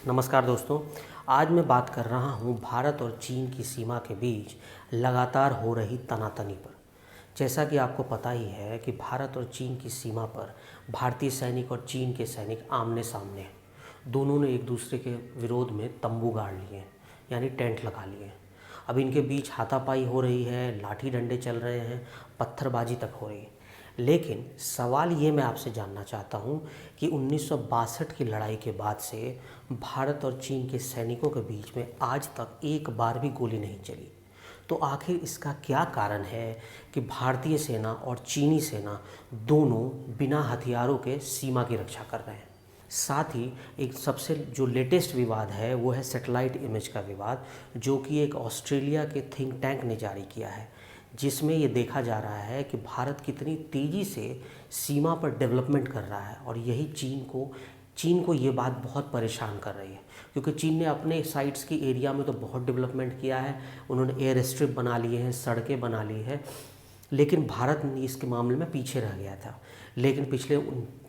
नमस्कार दोस्तों। आज मैं बात कर रहा हूँ भारत और चीन की सीमा के बीच लगातार हो रही तनातनी पर। जैसा कि आपको पता ही है कि भारत और चीन की सीमा पर भारतीय सैनिक और चीन के सैनिक आमने सामने हैं। दोनों ने एक दूसरे के विरोध में तंबू गाड़ लिए हैं, यानी टेंट लगा लिए हैं। अब इनके बीच हाथापाई हो रही है, लाठी डंडे चल रहे हैं, पत्थरबाजी तक हो रही है। लेकिन सवाल ये मैं आपसे जानना चाहता हूँ कि 1962 की लड़ाई के बाद से भारत और चीन के सैनिकों के बीच में आज तक एक बार भी गोली नहीं चली। तो आखिर इसका क्या कारण है कि भारतीय सेना और चीनी सेना दोनों बिना हथियारों के सीमा की रक्षा कर रहे हैं। साथ ही एक सबसे जो लेटेस्ट विवाद है वो है सैटेलाइट इमेज का विवाद, जो कि एक ऑस्ट्रेलिया के थिंक टैंक ने जारी किया है, जिसमें ये देखा जा रहा है कि भारत कितनी तेज़ी से सीमा पर डेवलपमेंट कर रहा है। और यही चीन को ये बात बहुत परेशान कर रही है, क्योंकि चीन ने अपने साइट्स की एरिया में तो बहुत डेवलपमेंट किया है। उन्होंने एयर स्ट्रिप बना लिए हैं, सड़कें बना ली है, लेकिन भारत इसके मामले में पीछे रह गया था। लेकिन पिछले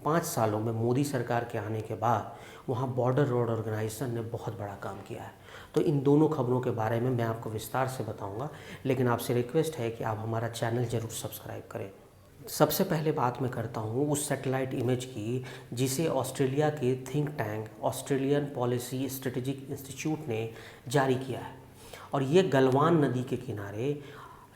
5 सालों में मोदी सरकार के आने के बाद वहाँ बॉर्डर रोड ऑर्गेनाइजेशन ने बहुत बड़ा काम किया है। तो इन दोनों खबरों के बारे में मैं आपको विस्तार से बताऊंगा, लेकिन आपसे रिक्वेस्ट है कि आप हमारा चैनल ज़रूर सब्सक्राइब करें। सबसे पहले बात मैं करता हूँ उस सैटेलाइट इमेज की जिसे ऑस्ट्रेलिया के think tank Australian policy strategic institute ने जारी किया है। और ये गलवान नदी के किनारे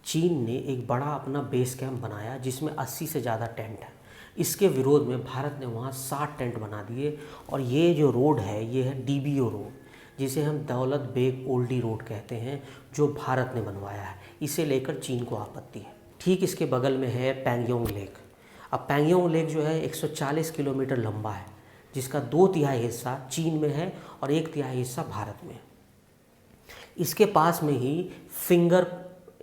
चीन ने एक बड़ा अपना बेस कैंप बनाया, जिसमें 80 से ज़्यादा टेंट है। इसके विरोध में भारत ने वहाँ 60 टेंट बना दिए। और ये जो रोड है ये है डीबीओ रोड, जिसे हम दौलत बेग ओल्डी रोड कहते हैं, जो भारत ने बनवाया है। इसे लेकर चीन को आपत्ति है। ठीक इसके बगल में है पैंगयोंग लेक। अब पैंगयोंग लेक जो है 140 किलोमीटर लंबा है, जिसका 2/3 हिस्सा चीन में है और 1/3 हिस्सा भारत में है। इसके पास में ही फिंगर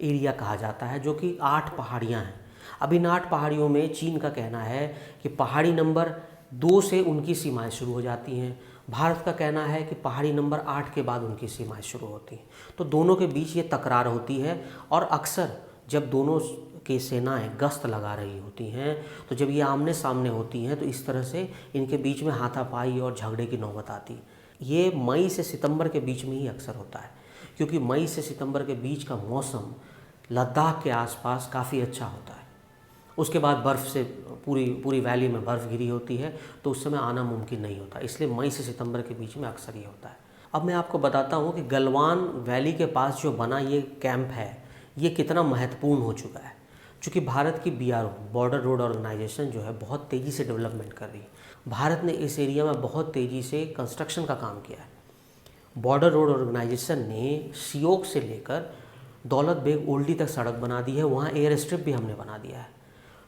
एरिया कहा जाता है, जो कि 8 पहाड़ियाँ हैं। अब इन 8 पहाड़ियों में चीन का कहना है कि पहाड़ी नंबर 2 से उनकी सीमाएं शुरू हो जाती हैं। भारत का कहना है कि पहाड़ी नंबर 8 के बाद उनकी सीमाएं शुरू होती हैं। तो दोनों के बीच ये तकरार होती है। और अक्सर जब दोनों की सेनाएं गश्त लगा रही होती हैं, तो जब ये आमने सामने होती हैं, तो इस तरह से इनके बीच में हाथापाई और झगड़े की नौबत आती है। ये मई से सितंबर के बीच में ही अक्सर होता है, क्योंकि मई से सितंबर के बीच का मौसम लद्दाख के आसपास काफ़ी अच्छा होता है। उसके बाद बर्फ़ से पूरी वैली में बर्फ़ गिरी होती है, तो उस समय आना मुमकिन नहीं होता। इसलिए मई से सितंबर के बीच में अक्सर ये होता है। अब मैं आपको बताता हूँ कि गलवान वैली के पास जो बना ये कैंप है, ये कितना महत्वपूर्ण हो चुका है। चूँकि भारत की BRO बॉर्डर रोड ऑर्गेनाइजेशन जो है बहुत तेज़ी से डेवलपमेंट कर रही है। भारत ने इस एरिया में बहुत तेज़ी से कंस्ट्रक्शन का काम किया है। बॉर्डर रोड ऑर्गेनाइजेशन ने सियोक से लेकर दौलत बेग ओल्डी तक सड़क बना दी है, वहाँ एयर स्ट्रिप भी हमने बना दिया है।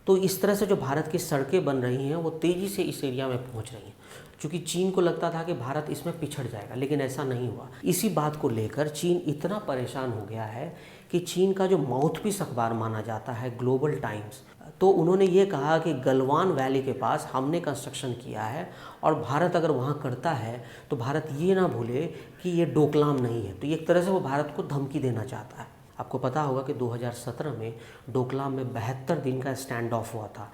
तो इस तरह से जो भारत की सड़कें बन रही हैं वो तेज़ी से इस एरिया में पहुंच रही हैं। क्योंकि चीन को लगता था कि भारत इसमें पिछड़ जाएगा, लेकिन ऐसा नहीं हुआ। इसी बात को लेकर चीन इतना परेशान हो गया है कि चीन का जो माउथपीस अखबार माना जाता है ग्लोबल टाइम्स, तो उन्होंने ये कहा कि गलवान वैली के पास हमने कंस्ट्रक्शन किया है, और भारत अगर वहाँ करता है तो भारत ये ना भूले कि ये डोकलाम नहीं है। तो एक तरह से वो भारत को धमकी देना चाहता है। आपको पता होगा कि 2017 में डोकलाम में 72 दिन का स्टैंड ऑफ हुआ था,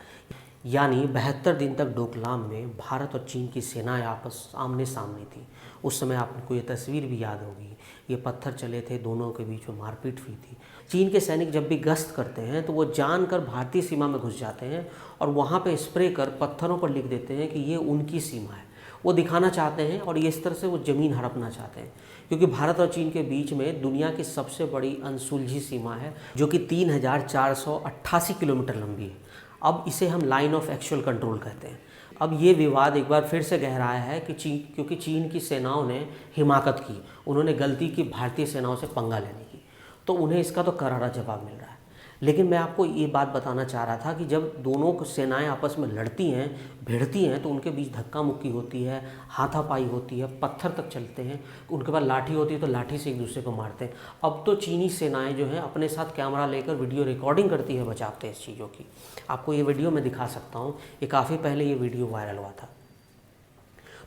यानी 72 दिन तक डोकलाम में भारत और चीन की सेनाएं आपस आमने सामने थी। उस समय आपको ये तस्वीर भी याद होगी, ये पत्थर चले थे, दोनों के बीच में मारपीट हुई थी। चीन के सैनिक जब भी गश्त करते हैं तो वो जानकर भारतीय सीमा में घुस जाते हैं और वहाँ पे स्प्रे कर पत्थरों पर लिख देते हैं कि ये उनकी सीमा है। वो दिखाना चाहते हैं और ये इस तरह से वो ज़मीन हड़पना चाहते हैं, क्योंकि भारत और चीन के बीच में दुनिया की सबसे बड़ी अनसुलझी सीमा है, जो कि 3488 किलोमीटर लंबी है। अब इसे हम लाइन ऑफ एक्चुअल कंट्रोल कहते हैं। अब ये विवाद एक बार फिर से गहराया है कि क्योंकि चीन की सेनाओं ने हिमाकत की, उन्होंने गलती की भारतीय सेनाओं से पंगा लेने की, तो उन्हें इसका तो करारा जवाब मिल रहा है। लेकिन मैं आपको ये बात बताना चाह रहा था कि जब दोनों सेनाएं आपस में लड़ती हैं, भिड़ती हैं, तो उनके बीच धक्का मुक्की होती है, हाथापाई होती है, पत्थर तक चलते हैं, उनके पास लाठी होती है तो लाठी से एक दूसरे को मारते हैं। अब तो चीनी सेनाएं जो हैं अपने साथ कैमरा लेकर वीडियो रिकॉर्डिंग करती है बचाते हैं इस चीज़ों की। आपको ये वीडियो मैं दिखा सकता हूँ, ये काफ़ी पहले ये वीडियो वायरल हुआ था।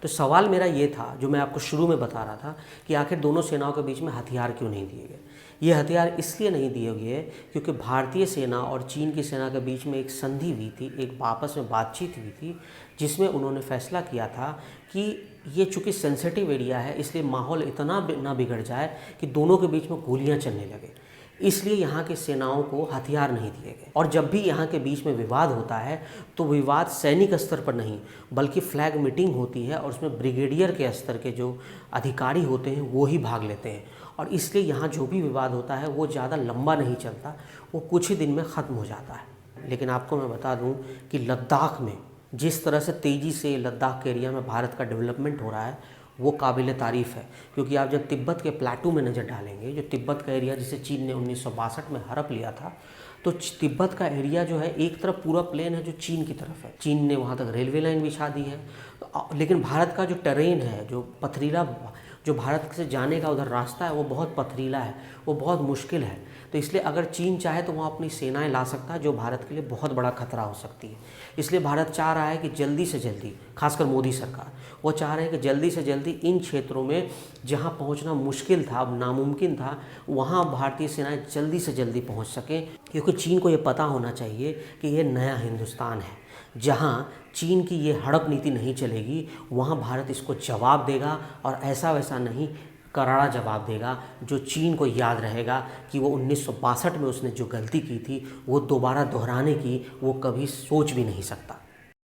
तो सवाल मेरा ये था, जो मैं आपको शुरू में बता रहा था, कि आखिर दोनों सेनाओं के बीच में हथियार क्यों नहीं दिए गए। ये हथियार इसलिए नहीं दिए गए क्योंकि भारतीय सेना और चीन की सेना के बीच में एक संधि हुई थी, एक आपस में बातचीत हुई थी, जिसमें उन्होंने फैसला किया था कि ये चूँकि सेंसिटिव एरिया है, इसलिए माहौल इतना ना बिगड़ जाए कि दोनों के बीच में गोलियां चलने लगे। इसलिए यहाँ की सेनाओं को हथियार नहीं दिए गए। और जब भी यहाँ के बीच में विवाद होता है तो विवाद सैनिक स्तर पर नहीं बल्कि फ्लैग मीटिंग होती है, और उसमें ब्रिगेडियर के स्तर के जो अधिकारी होते हैं वो ही भाग लेते हैं। और इसलिए यहाँ जो भी विवाद होता है वो ज़्यादा लंबा नहीं चलता, वो कुछ ही दिन में ख़त्म हो जाता है। लेकिन आपको मैं बता दूँ कि लद्दाख में जिस तरह से तेज़ी से लद्दाख के एरिया में भारत का डेवलपमेंट हो रहा है वो काबिल तारीफ़ है। क्योंकि आप जब तिब्बत के प्लेटू में नज़र डालेंगे, जो तिब्बत का एरिया जिसे चीन ने 1962 में हड़प लिया था, तो तिब्बत का एरिया जो है एक तरफ पूरा प्लेन है जो चीन की तरफ है, चीन ने वहाँ तक रेलवे लाइन बिछा दी है। लेकिन भारत का जो टेरेन है, जो पथरीला, जो भारत से जाने का उधर रास्ता है वो बहुत पथरीला है, वो बहुत मुश्किल है। तो इसलिए अगर चीन चाहे तो वहाँ अपनी सेनाएं ला सकता है, जो भारत के लिए बहुत बड़ा खतरा हो सकती है। इसलिए भारत चाह रहा है कि जल्दी से जल्दी, खासकर मोदी सरकार, वो चाह रहे हैं कि जल्दी से जल्दी इन क्षेत्रों में जहाँ पहुँचना मुश्किल था, नामुमकिन था, वहाँ भारतीय सेनाएं जल्दी से जल्दी पहुँच सकें। क्योंकि चीन को ये पता होना चाहिए कि ये नया हिंदुस्तान है, जहाँ चीन की ये हड़प नीति नहीं चलेगी, वहाँ भारत इसको जवाब देगा, और ऐसा वैसा नहीं, करारा जवाब देगा, जो चीन को याद रहेगा कि वो 1962 में उसने जो गलती की थी वो दोबारा दोहराने की वो कभी सोच भी नहीं सकता।